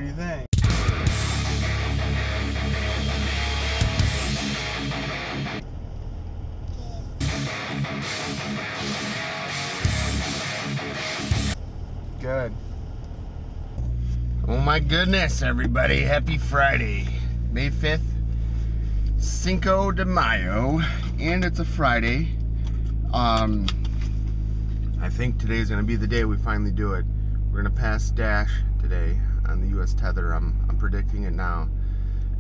do you think? Good. Oh my goodness, everybody. Happy Friday. May 5th. Cinco de Mayo. And it's a Friday. I think today's going to be the day we finally do it. We're going to pass Dash today on the US Tether. I'm predicting it now.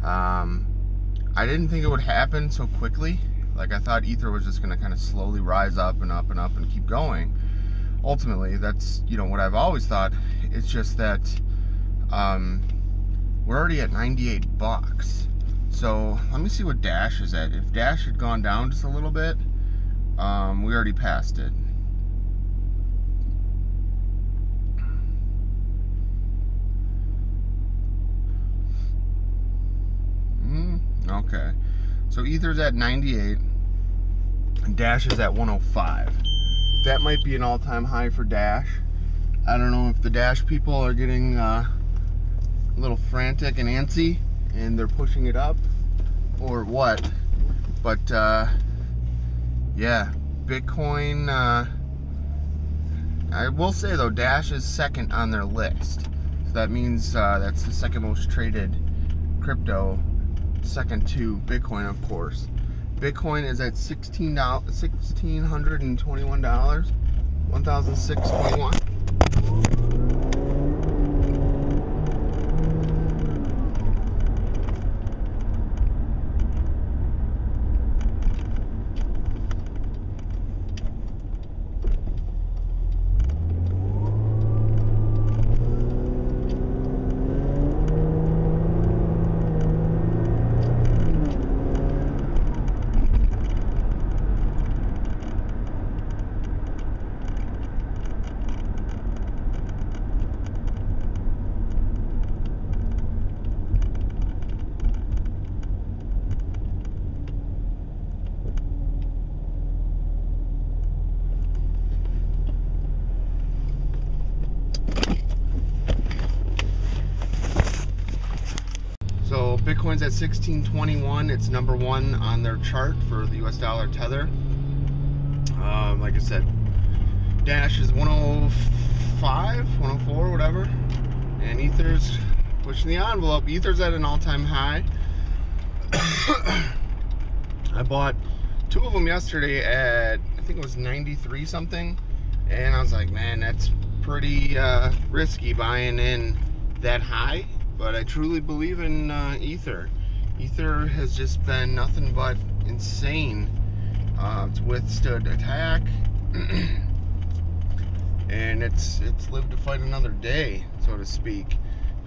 I didn't think it would happen so quickly. Like, I thought Ether was just going to kind of slowly rise up and up and up and keep going. Ultimately, that's, you know, what I've always thought. It's just that we're already at 98 bucks. So let me see what Dash is at. If Dash had gone down just a little bit, we already passed it. Okay, so Ether's at 98 and Dash is at 105. That might be an all-time high for Dash. I don't know if the Dash people are getting a little frantic and antsy and they're pushing it up or what, but yeah, Bitcoin, I will say though, Dash is second on their list, so that means that's the second most traded crypto, second to Bitcoin, of course. Bitcoin is at $1,621, 1,621. Bitcoin's at 1621. It's number one on their chart for the US dollar tether. Like I said, Dash is 105, 104, whatever. And Ether's pushing the envelope. Ether's at an all-time high. I bought two of them yesterday at, I think it was 93 something. And I was like, man, that's pretty risky buying in that high. But I truly believe in Ether. Ether has just been nothing but insane. It's withstood attack, and it's lived to fight another day, so to speak.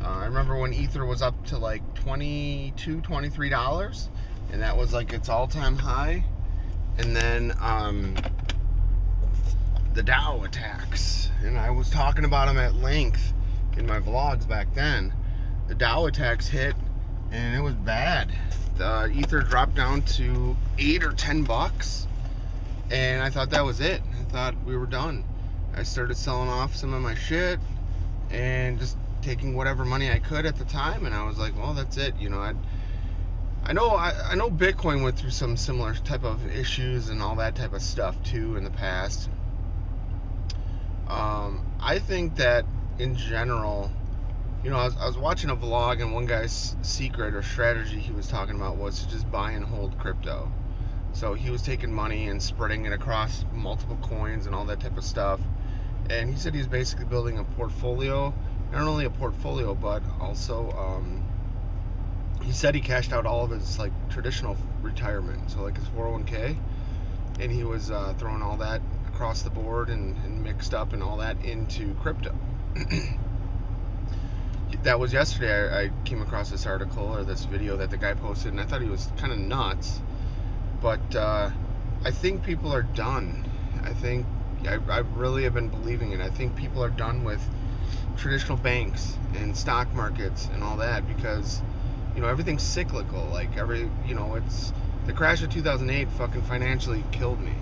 I remember when Ether was up to like $22, $23, and that was like its all-time high. And then the Dow attacks, and I was talking about them at length in my vlogs back then. The Dow attacks hit, and it was bad. The Ether dropped down to 8 or 10 bucks, and I thought that was it. I thought we were done. I started selling off some of my shit and just taking whatever money I could at the time, and I was like, well, that's it. You know, I know Bitcoin went through some similar type of issues and all that type of stuff too in the past. I think that in general, you know, I was watching a vlog, and one guy's secret or strategy he was talking about was to just buy and hold crypto. So he was taking money and spreading it across multiple coins and all that type of stuff. And he said he's basically building a portfolio, not only a portfolio, but also he said he cashed out all of his like traditional retirement, so like his 401k, and he was throwing all that across the board and mixed up and all that into crypto. That was yesterday. I came across this article or this video that the guy posted, and I thought he was kind of nuts. But I think people are done. I think I really have been believing it. I think people are done with traditional banks and stock markets and all that, because, you know, everything's cyclical. Like it's the crash of 2008 fucking financially killed me,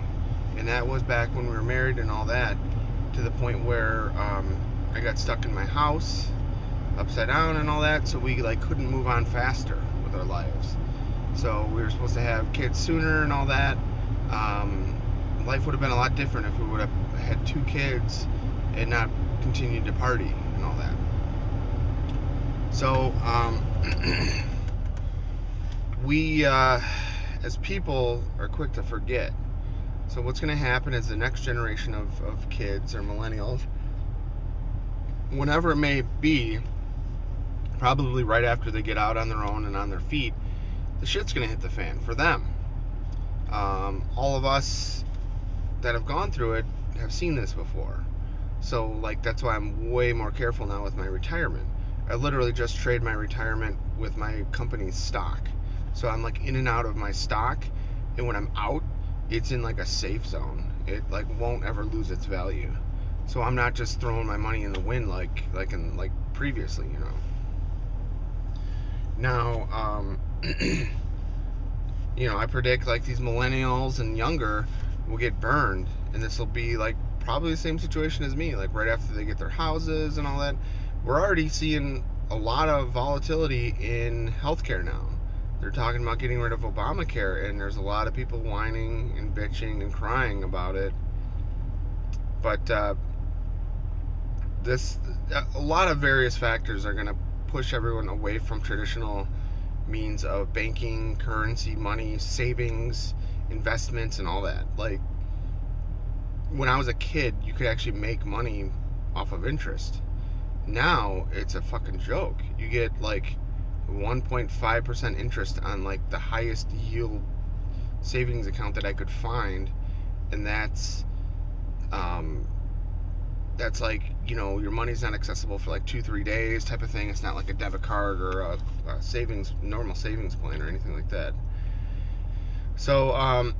and that was back when we were married and all that, to the point where I got stuck in my house. upside down and all that, so we like couldn't move on faster with our lives. So we were supposed to have kids sooner and all that. Life would have been a lot different if we would have had 2 kids and not continued to party and all that. So we as people are quick to forget. So what's going to happen is the next generation of kids or millennials, whenever it may be, probably right after they get out on their own and on their feet, the shit's going to hit the fan for them. All of us that have gone through it have seen this before. So like that's why I'm way more careful now with my retirement. I literally just trade my retirement with my company's stock. So I'm like in and out of my stock, and when I'm out, it's in like a safe zone. It like won't ever lose its value. So I'm not just throwing my money in the wind like previously, you know. Now, you know, I predict like these millennials and younger will get burned, and this will be like probably the same situation as me, like right after they get their houses and all that. We're already seeing a lot of volatility in healthcare now. They're talking about getting rid of Obamacare, and there's a lot of people whining and bitching and crying about it. But a lot of various factors are going to push everyone away from traditional means of banking, currency, money, savings, investments, and all that. Like, when I was a kid, you could actually make money off of interest. Now, it's a fucking joke. You get, like, 1.5% interest on, like, the highest yield savings account that I could find, and that's like, you know, your money's not accessible for like 2-3 days type of thing. It's not like a debit card or a normal savings plan or anything like that. So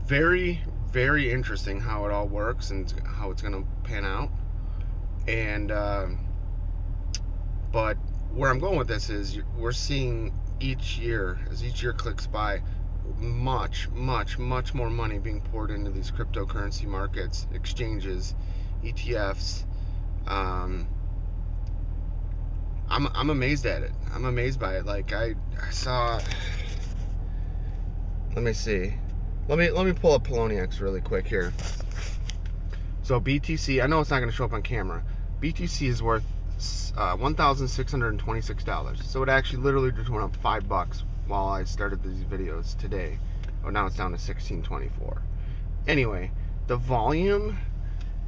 very, very interesting how it all works and how it's going to pan out. And but where I'm going with this is we're seeing each year, as each year clicks by, much more money being poured into these cryptocurrency markets, exchanges, ETFs. I'm amazed at it. I'm amazed by it. Like I saw. Let me see. Let me pull up Poloniex really quick here. So BTC, I know it's not going to show up on camera. BTC is worth $1,626. So it actually literally just went up $5 while I started these videos today. Oh, now it's down to 1624. Anyway, the volume.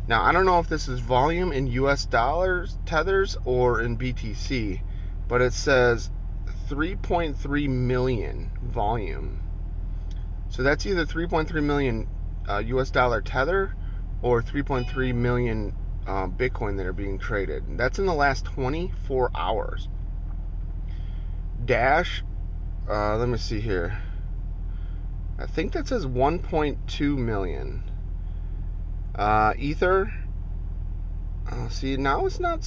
Now I don't know if this is volume in US dollars tethers or in BTC, but it says 3.3 million volume. So that's either 3.3 million US dollar tether or 3.3 million Bitcoin that are being traded. That's in the last 24 hours. Dash, let me see here. I think that says 1.2 million. Ether. See, now it's not.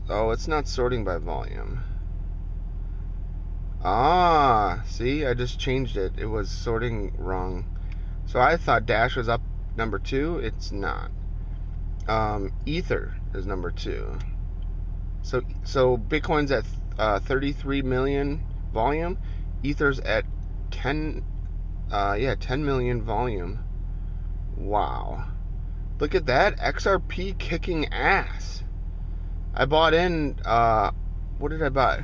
Oh, it's not sorting by volume. See, I just changed it. It was sorting wrong. So I thought Dash was up number 2. It's not. Ether is number 2. So Bitcoin's at 33 million volume. Ether's at 10 million volume. Wow. Look at that. XRP kicking ass. I bought in, what did I buy?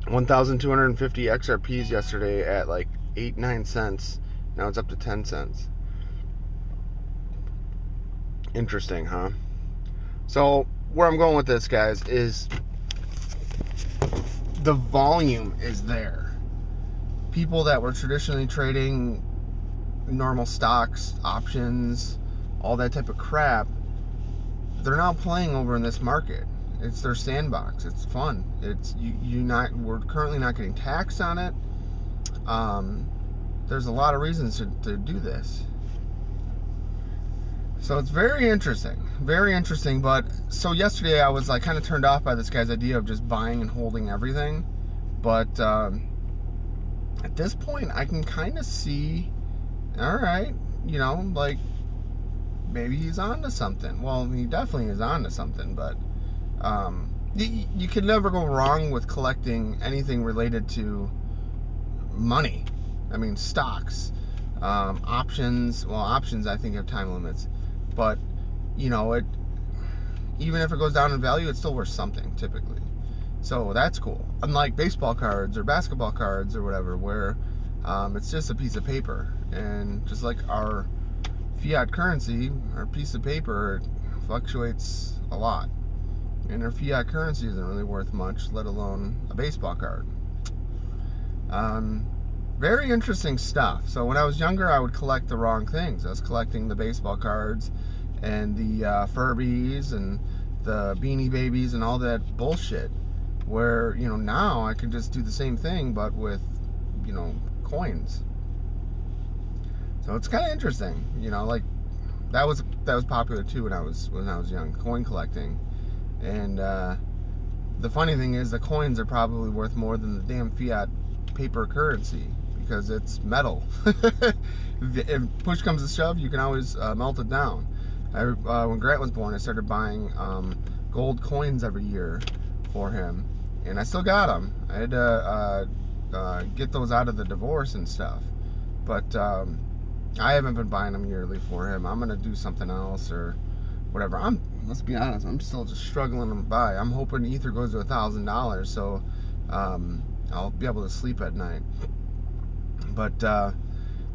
1,250 XRPs yesterday at like 8-9 cents. Now it's up to 10 cents. Interesting, huh? So where I'm going with this, guys, is the volume is there. People that were traditionally trading normal stocks, options, all that type of crap, they're now playing over in this market. It's their sandbox. It's fun. It's we're currently not getting taxed on it. There's a lot of reasons to do this. So it's very interesting. Very interesting. But so yesterday I was like kind of turned off by this guy's idea of just buying and holding everything. But at this point I can kind of see, all right, you know, like maybe he's on to something. Well, he definitely is on to something, but you can never go wrong with collecting anything related to money. I mean, stocks, options. Well, options I think have time limits, but you know, it, even if it goes down in value, it's still worth something typically. So that's cool. Unlike baseball cards or basketball cards or whatever, where it's just a piece of paper, and just like our fiat currency, our piece of paper fluctuates a lot, and our fiat currency isn't really worth much, let alone a baseball card. Very interesting stuff. So when I was younger, I would collect the wrong things. I was collecting the baseball cards and the Furbies and the Beanie Babies and all that bullshit, where, you know, now I can just do the same thing but with, you know, coins. So it's kind of interesting, you know, like that was popular too when I was young, coin collecting. And the funny thing is, the coins are probably worth more than the damn fiat paper currency, because it's metal. If push comes to shove, you can always melt it down. When Grant was born, I started buying gold coins every year for him, and I still got them. I had to get those out of the divorce and stuff, but I haven't been buying them yearly for him. I'm gonna do something else or whatever. Let's be honest, I'm still just struggling to buy. I'm hoping Ether goes to $1,000, so I'll be able to sleep at night. But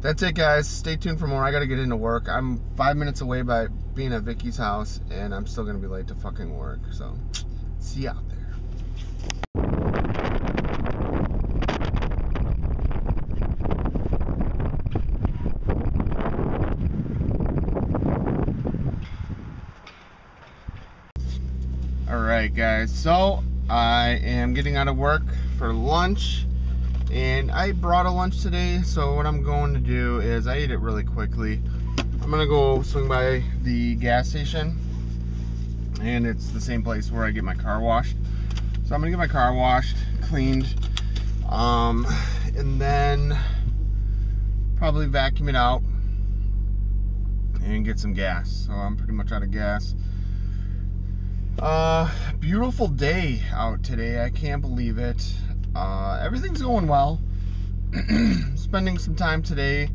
that's it, guys. Stay tuned for more. I gotta get into work. I'm 5 minutes away by being at Vicky's house, and I'm still gonna be late to fucking work. So see you out there. Alright, guys, so I am getting out of work for lunch, and I brought a lunch today. So what I'm going to do is, I ate it really quickly. I'm gonna go swing by the gas station, and it's the same place where I get my car washed. So I'm gonna get my car washed, cleaned, and then probably vacuum it out and get some gas. So I'm pretty much out of gas. Beautiful day out today. I can't believe it. Everything's going well. Spending some time today,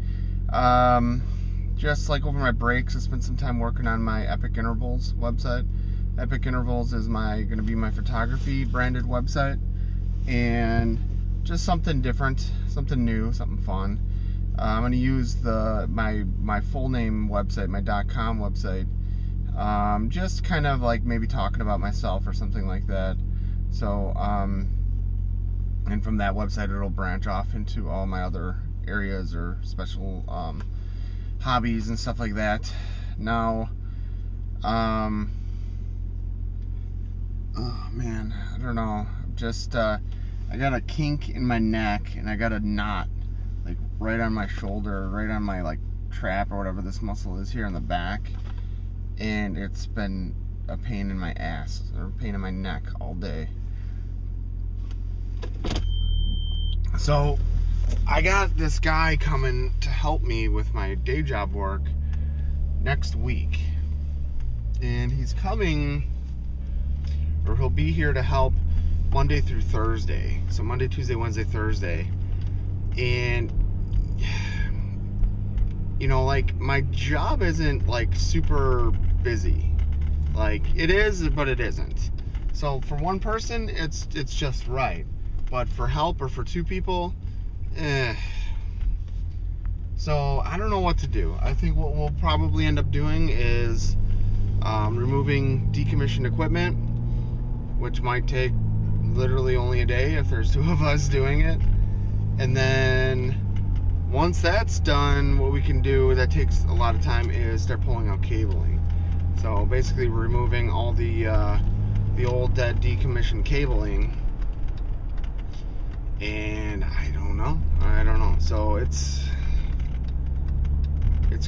just like over my breaks, I spent some time working on my Epic Intervals website. Epic Intervals is going to be my photography branded website, and just something different, something new, something fun. I'm going to use my full name website, my .com website. Just kind of like maybe talking about myself or something like that. So, and from that website, it'll branch off into all my other areas or special hobbies and stuff like that. Now, oh man, I don't know. Just I got a kink in my neck, and I got a knot like right on my shoulder, right on my like trap or whatever this muscle is here in the back. And it's been a pain in my ass, or a pain in my neck all day. So I got this guy coming to help me with my day job work next week, and he's coming, or he'll be here to help Monday through Thursday. So Monday, Tuesday, Wednesday, Thursday. And you know, like, my job isn't like super busy. Like, it is, but it isn't. So for one person, it's just right. But for help, or for two people, So I don't know what to do. I think what we'll probably end up doing is removing decommissioned equipment, which might take literally only a day if there's two of us doing it. And then once that's done, what we can do that takes a lot of time is start pulling out cabling. So basically removing all the old dead decommissioned cabling. And I don't know. So it's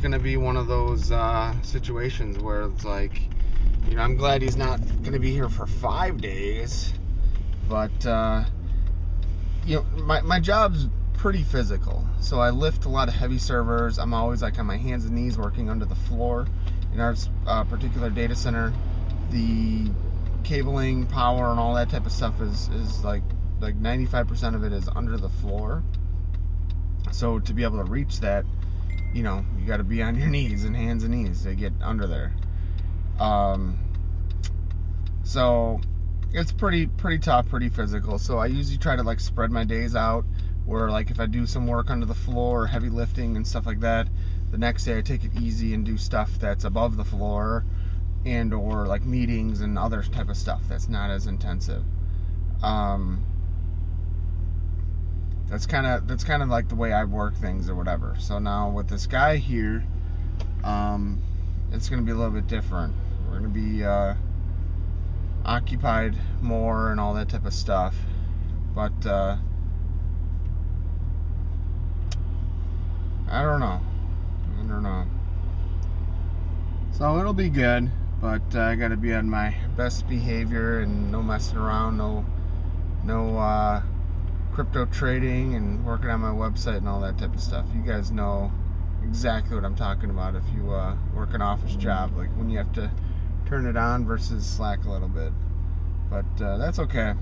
gonna be one of those situations where it's like, you know, I'm glad he's not gonna be here for 5 days, but you know, my job's pretty physical. So I lift a lot of heavy servers. I'm always like on my hands and knees working under the floor. in our particular data center, the cabling, power, and all that type of stuff is like 95% of it is under the floor. So to be able to reach that, you know, you got to be on your knees and hands and knees to get under there. So it's pretty tough, pretty physical. So I usually try to like spread my days out, where like if I do some work under the floor, heavy lifting and stuff like that, the next day I take it easy and do stuff that's above the floor, and or like meetings and other type of stuff that's not as intensive. That's kind of like the way I work things or whatever. So now with this guy here, it's going to be a little bit different. We're going to be occupied more and all that type of stuff. But I don't know. So it'll be good, but I got to be on my best behavior and no messing around, no crypto trading and working on my website and all that type of stuff. You guys know exactly what I'm talking about if you work an office job, like when you have to turn it on versus slack a little bit. But that's okay.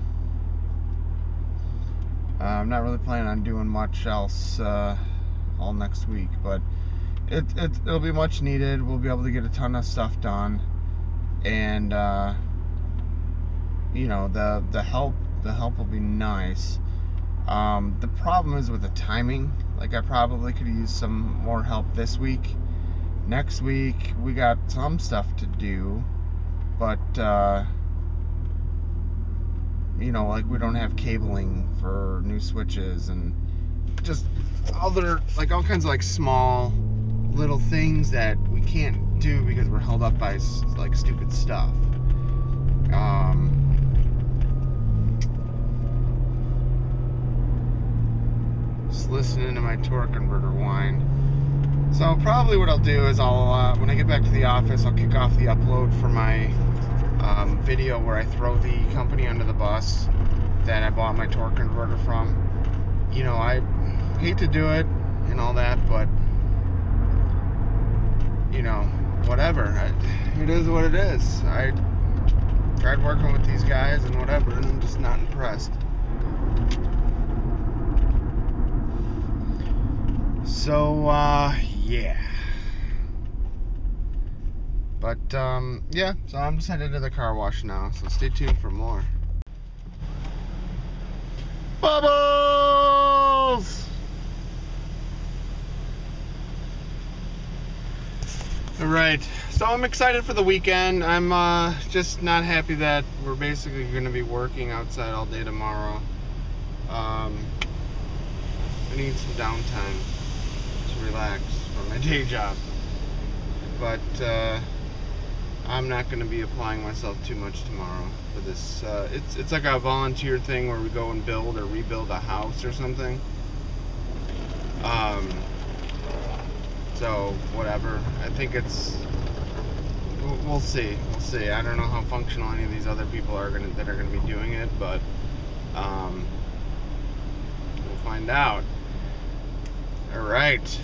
I'm not really planning on doing much else all next week, but it'll be much needed. We'll be able to get a ton of stuff done, and you know, the help will be nice. The problem is with the timing. Like, I probably could use some more help this week. Next week we got some stuff to do, but you know, like we don't have cabling for new switches and just other, like all kinds of like small little things that we can't do because we're held up by like stupid stuff. Just listening to my torque converter whine. So probably what I'll do is I'll when I get back to the office, I'll kick off the upload for my video where I throw the company under the bus that I bought my torque converter from. You know, I hate to do it and all that, but you know, whatever. It is what it is. I tried working with these guys and whatever, and I'm just not impressed. So, yeah. But, yeah, so I'm just headed to the car wash now, so stay tuned for more. Bubbles! Alright, so I'm excited for the weekend. I'm just not happy that we're basically going to be working outside all day tomorrow. I need some downtime to relax from my day job. But I'm not going to be applying myself too much tomorrow for this. It's like a volunteer thing where we go and build or rebuild a house or something. So whatever. I think we'll see. We'll see. I don't know how functional any of these other people that are gonna be doing it, but we'll find out. All right.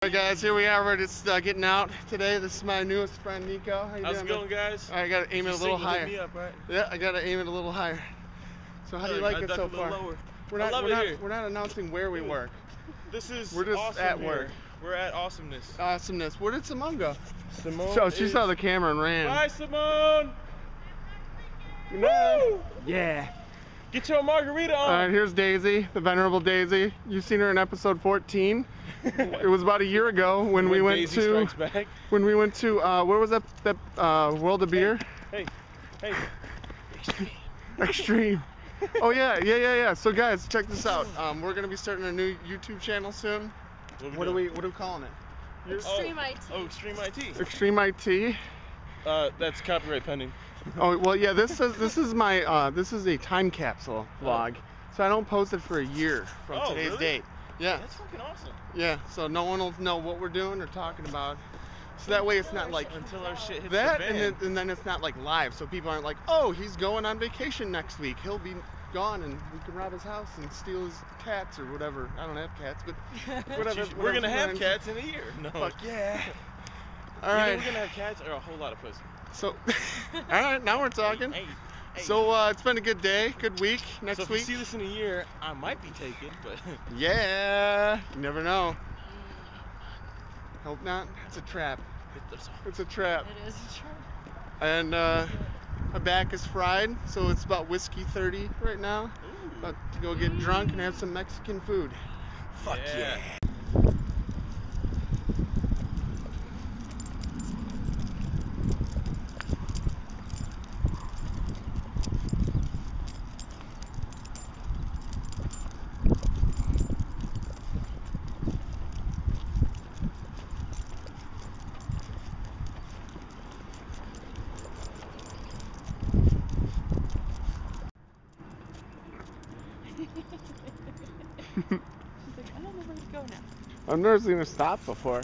Alright guys, here we are. We're just getting out today. This is my newest friend, Nico. How's it going, guys? I gotta aim it a little higher. Me up, right? Yeah, I gotta aim it a little higher. So how do you like it so far? We're not announcing where we work. We're just awesome at work. We're at Awesomeness. Awesomeness. Where did Simone go? Simone. So she saw the camera and ran. Bye, Simone. Woo! Yeah. Get your margarita on. All right, here's Daisy, the venerable Daisy. You've seen her in episode 14. It was about a year ago when we went Daisy to. Strikes Back. When we went to where was that World of Beer? Hey. Extreme. Oh yeah. So guys, check this out. We're gonna be starting a new YouTube channel soon. What are we calling it? Extreme IT. Oh, Extreme IT. Extreme IT. That's copyright pending. Oh well, yeah. This is my this is a time capsule vlog, so I don't post it for a year from today's date. Yeah. That's fucking awesome. Yeah. So no one will know what we're doing or talking about. So that way it's not like until our shit hits that, the fan. and then it's not like live, so people aren't like, oh, he's going on vacation next week. He'll be gone and we can rob his house and steal his cats or whatever. I don't have cats, but whatever. We're gonna have whatever. cats in a year. No. Fuck yeah. All Either right. we're gonna have cats or a whole lot of pussy. So, all right, now we're talking. Hey. So it's been a good day, good week. Next So if week. you see this in a year, I might be taken, but Yeah, you never know. Hope not. It's a trap. It's a trap. It is a trap. And my back is fried, so it's about whiskey 30 right now. Ooh. About to go get drunk and have some Mexican food. Fuck Yeah. yeah. She's like, I don't know where to go now. I've never seen her stop before.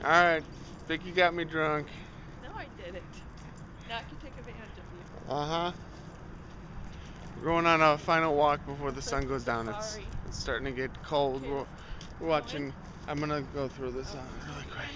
Alright, Vicky got me drunk. No, I didn't. Now I can take advantage of you. Uh-huh. We're going on a final walk before the sun goes down. It's Sorry. starting to get cold. Okay. We're watching. I'm gonna go through this really quick.